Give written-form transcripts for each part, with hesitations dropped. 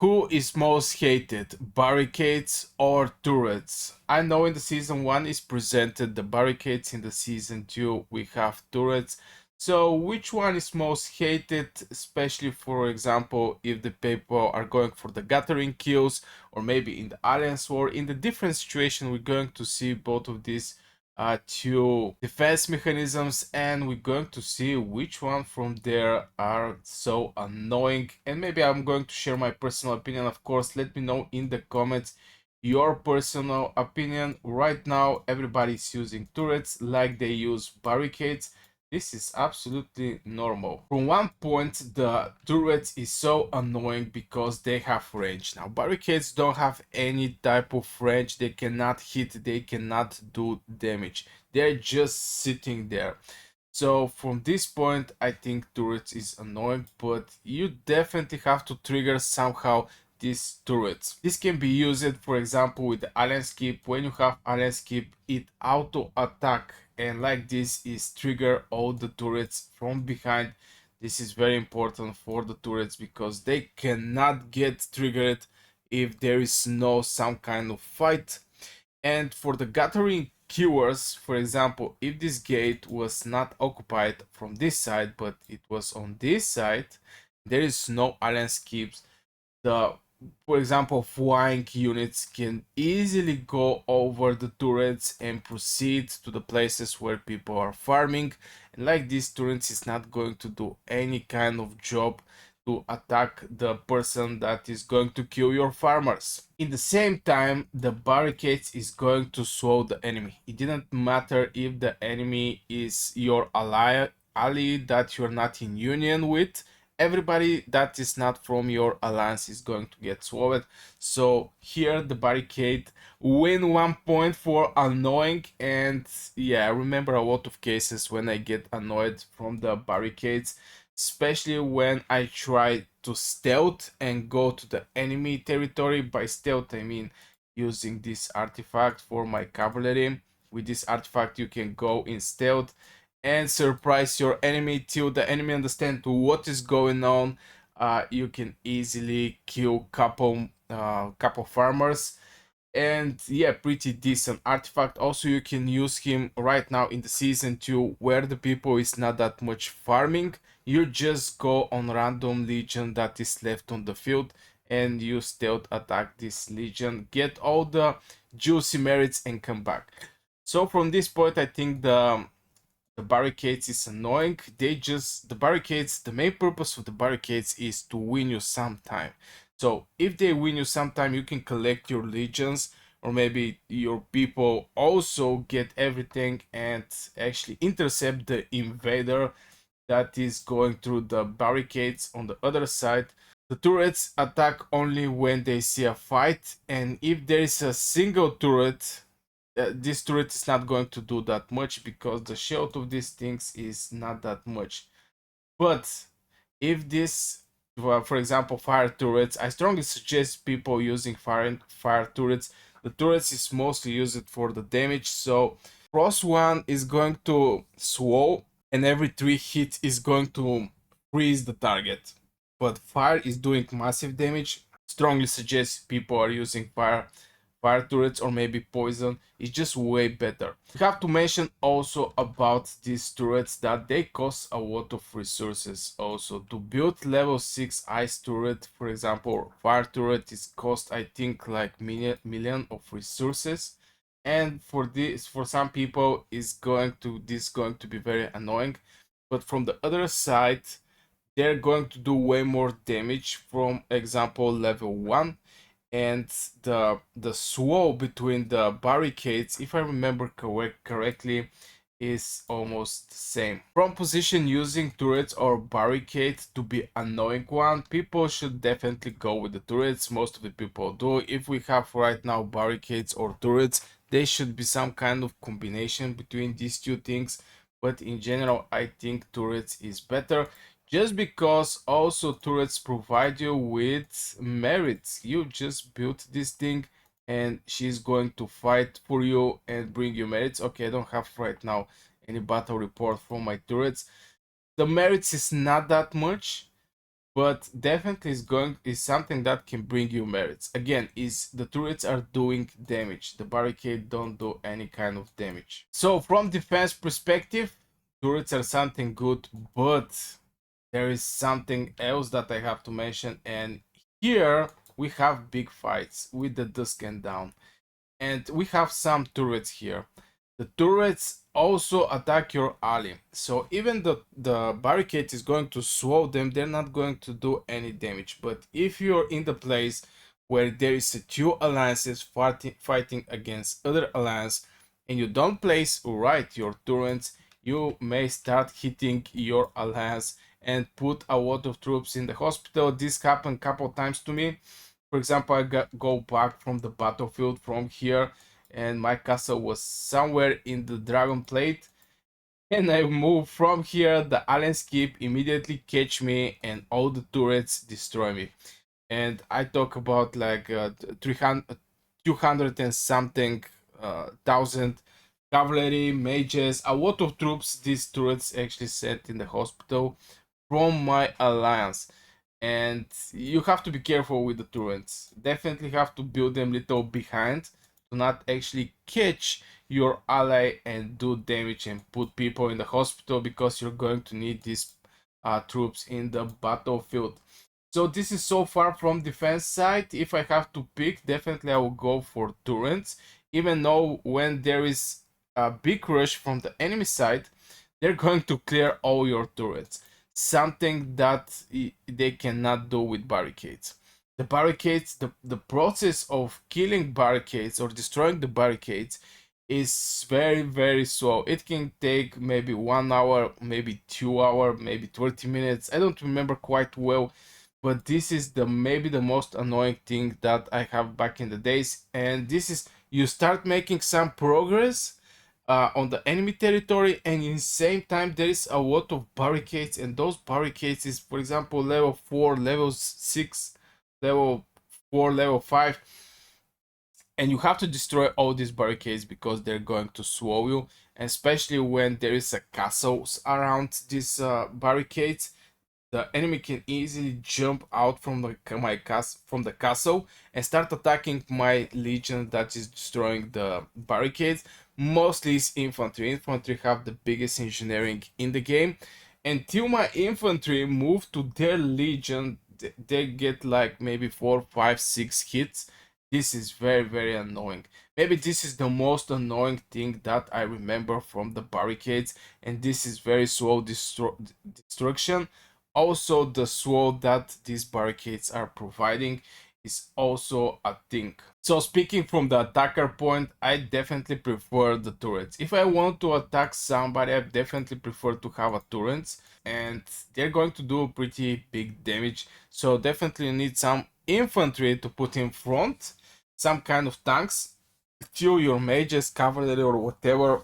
Who is most hated, barricades or turrets? I know in the season 1 is presented the barricades, in the season 2 we have turrets. So which one is most hated, especially for example if the people are going for the gathering kills, or maybe in the alliance war? In the different situation we're going to see both of these two defense mechanisms, and we're going to see which one from there are so annoying. And maybe I'm going to share my personal opinion. Of course, let me know in the comments your personal opinion. Right now everybody's using turrets like they use barricades. This is absolutely normal. From one point, the turret is so annoying because they have range. Now, barricades don't have any type of range. They cannot hit, they cannot do damage. They're just sitting there. So from this point, I think turrets is annoying, but you definitely have to trigger somehow these turrets. This can be used, for example, with the alien skip. When you have alien skip, it auto attack, and like this is trigger all the turrets from behind. This is very important for the turrets because they cannot get triggered if there is no some kind of fight. And for the gathering keywords, for example, if this gate was not occupied from this side, but it was on this side, there is no alien skips. The, for example, flying units can easily go over the turrets and proceed to the places where people are farming. And like this, turrets is not going to do any kind of job to attack the person that is going to kill your farmers. In the same time, the barricades is going to slow the enemy. It didn't matter if the enemy is your ally that you're not in union with. Everybody that is not from your alliance is going to get swallowed. So here the barricade win 1 point for annoying. And yeah, I remember a lot of cases when I get annoyed from the barricades, especially when I try to stealth and go to the enemy territory. By stealth I mean using this artifact for my cavalry. With this artifact you can go in stealth and surprise your enemy till the enemy understand what is going on. You can easily kill couple farmers, and yeah, pretty decent artifact. Also, you can use him right now in the season 2 where the people is not that much farming. You just go on random legion that is left on the field and you stealth attack this legion, get all the juicy merits and come back. So from this point I think the barricades is annoying. The barricades, the main purpose of the barricades is to win you some time. So if they win you some time, you can collect your legions, or maybe your people also get everything and actually intercept the invader that is going through the barricades on the other side. The turrets attack only when they see a fight, and if there is a single turret, this turret is not going to do that much because the shield of these things is not that much. But if this, for example, fire turrets, I strongly suggest people using fire turrets. The turrets is mostly used for the damage, so cross one is going to slow, and every 3 hits is going to freeze the target. But fire is doing massive damage. Strongly suggest people are using fire turrets, or maybe poison. It's just way better. We have to mention also about these turrets that they cost a lot of resources. Also, to build level 6 ice turret, for example, fire turret is cost I think like million of resources. And for this, for some people is going to be very annoying. But from the other side, they're going to do way more damage. From example level 1, and the swell between the barricades, if I remember correctly, is almost the same. From position, using turrets or barricades to be annoying one, people should definitely go with the turrets. Most of the people do. If we have right now barricades or turrets, they should be some kind of combination between these two things, but in general I think turrets is better, just because also turrets provide you with merits. You just built this thing and she's going to fight for you and bring you merits. Okay, I don't have right now any battle report from my turrets. The merits is not that much, but definitely is something that can bring you merits. Again, is the turrets are doing damage. The barricade don't do any kind of damage. So from defense perspective, turrets are something good, but there is something else that I have to mention, and here we have big fights with the dusk and down, and we have some turrets here. The turrets also attack your ally, so even the barricade is going to slow them, they're not going to do any damage. But if you're in the place where there is a two alliances fighting against other alliance, and you don't place right your turrets, you may start hitting your alliance and put a lot of troops in the hospital. This happened a couple times to me. For example, go back from the battlefield from here, and my castle was somewhere in the dragon plate. And I move from here, the alien skip immediately catch me, and all the turrets destroy me. And I talk about like 300, 200 and something thousand cavalry, mages, a lot of troops these turrets actually sent in the hospital from my alliance. And you have to be careful with the turrets. Definitely have to build them little behind to not actually catch your ally and do damage and put people in the hospital, because you're going to need these troops in the battlefield. So this is so far from defense side. If I have to pick, definitely I will go for turrets. Even though when there is a big rush from the enemy side, they're going to clear all your turrets. Something that they cannot do with barricades. The barricades, the process of killing barricades or destroying the barricades is very, very slow. It can take maybe 1 hour, maybe 2 hour, maybe 20 minutes. I don't remember quite well, but this is the maybe the most annoying thing that I have back in the days. And this is, you start making some progress on the enemy territory, and in the same time there is a lot of barricades, and those barricades is, for example, level 4, level 6, level 4, level 5, and you have to destroy all these barricades because they're going to slow you, especially when there is a castles around these barricades. The enemy can easily jump out from from the castle and start attacking my legion that is destroying the barricades. Mostly it's infantry. Infantry have the biggest engineering in the game. Until my infantry move to their legion, they get like maybe 4, 5, 6 hits. This is very, very annoying. Maybe this is the most annoying thing that I remember from the barricades, and this is very slow destruction. Also, the slow that these barricades are providing is also a thing. So speaking from the attacker point, I definitely prefer the turrets. If I want to attack somebody, I definitely prefer to have a turret, and they're going to do pretty big damage. So definitely you need some infantry to put in front, some kind of tanks, till your mages, cavalry, or whatever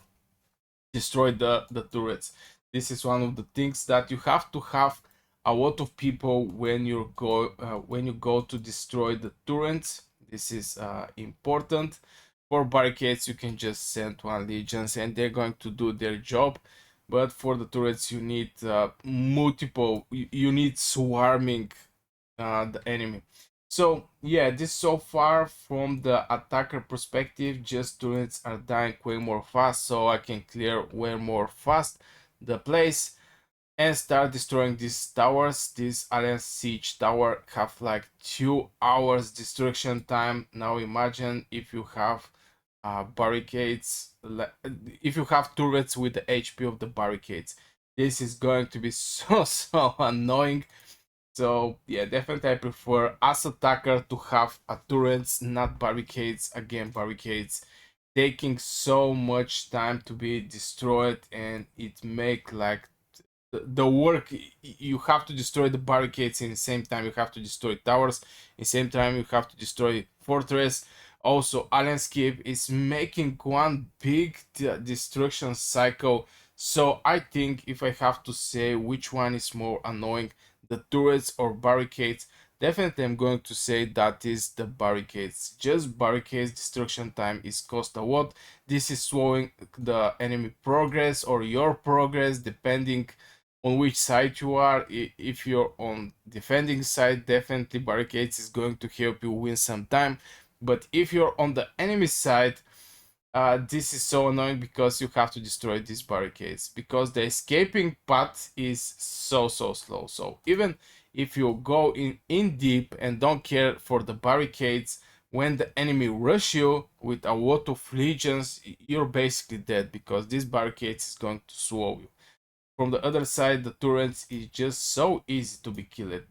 destroy the turrets. This is one of the things that you have to have a lot of people when you go to destroy the turrets. This is important. For barricades, you can just send one legions and they're going to do their job. But for the turrets, you need multiple. You need swarming the enemy. So yeah, this so far from the attacker perspective, just turrets are dying way more fast, so I can clear way more fast the place and start destroying these towers. This alliance siege tower have like 2 hours destruction time. Now imagine if you have barricades, if you have turrets with the HP of the barricades. This is going to be so annoying. So yeah, definitely I prefer as attacker to have a turrets, not barricades. Again, barricades taking so much time to be destroyed, and it make like the work. You have to destroy the barricades in the same time you have to destroy towers, in the same time you have to destroy fortress. Also, Alienscape is making one big destruction cycle. So I think if I have to say which one is more annoying, the turrets or barricades, definitely I'm going to say that is the barricades. Just barricades destruction time is cost a lot. This is slowing the enemy progress or your progress depending on which side you are. If you're on defending side, definitely barricades is going to help you win some time. But if you're on the enemy side, this is so annoying because you have to destroy these barricades, because the escaping path is so slow. So even if you go in deep and don't care for the barricades, when the enemy rush you with a lot of legions, you're basically dead, because this barricades is going to swallow you. From the other side, the turrets is just so easy to be killed.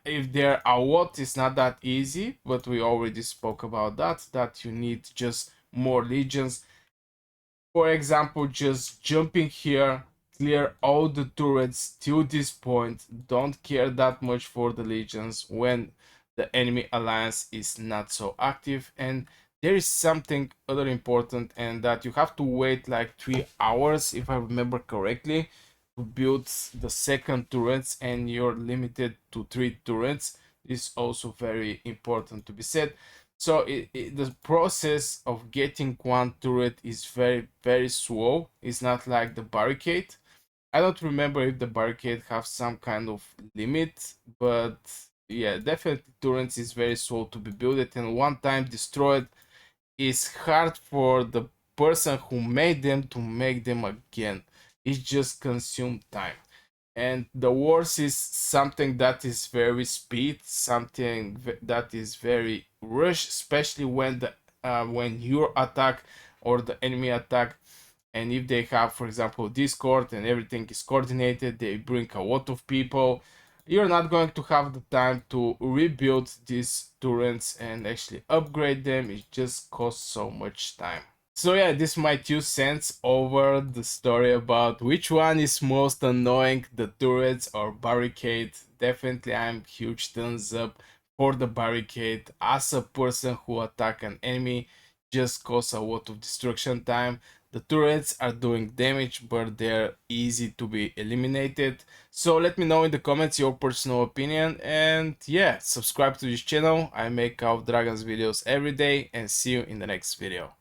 If there are what, it's not that easy, but we already spoke about that you need just more legions. For example, just jumping here, clear all the turrets till this point, don't care that much for the legions when the enemy alliance is not so active. And there is something other important, and that you have to wait like 3 hours, if I remember correctly, to build the second turrets, and you're limited to 3 turrets. This is also very important to be said. So the process of getting one turret is very slow. It's not like the barricade. I don't remember if the barricade have some kind of limit, but yeah, definitely turrets is very slow to be built, and one time destroyed is hard for the person who made them to make them again. It just consume time. And the worst is something that is very speed, something that is very rush, especially when your attack or the enemy attack, and if they have, for example, Discord and everything is coordinated, they bring a lot of people. You're not going to have the time to rebuild these turrets and actually upgrade them. It just costs so much time. So yeah, this is my 2 cents over the story about which one is most annoying, the turrets or barricade. Definitely I'm huge thumbs up for the barricade. As a person who attack an enemy, just cause a lot of destruction time. The turrets are doing damage, but they're easy to be eliminated. So let me know in the comments your personal opinion, and yeah, subscribe to this channel. I make out dragons videos every day, and see you in the next video.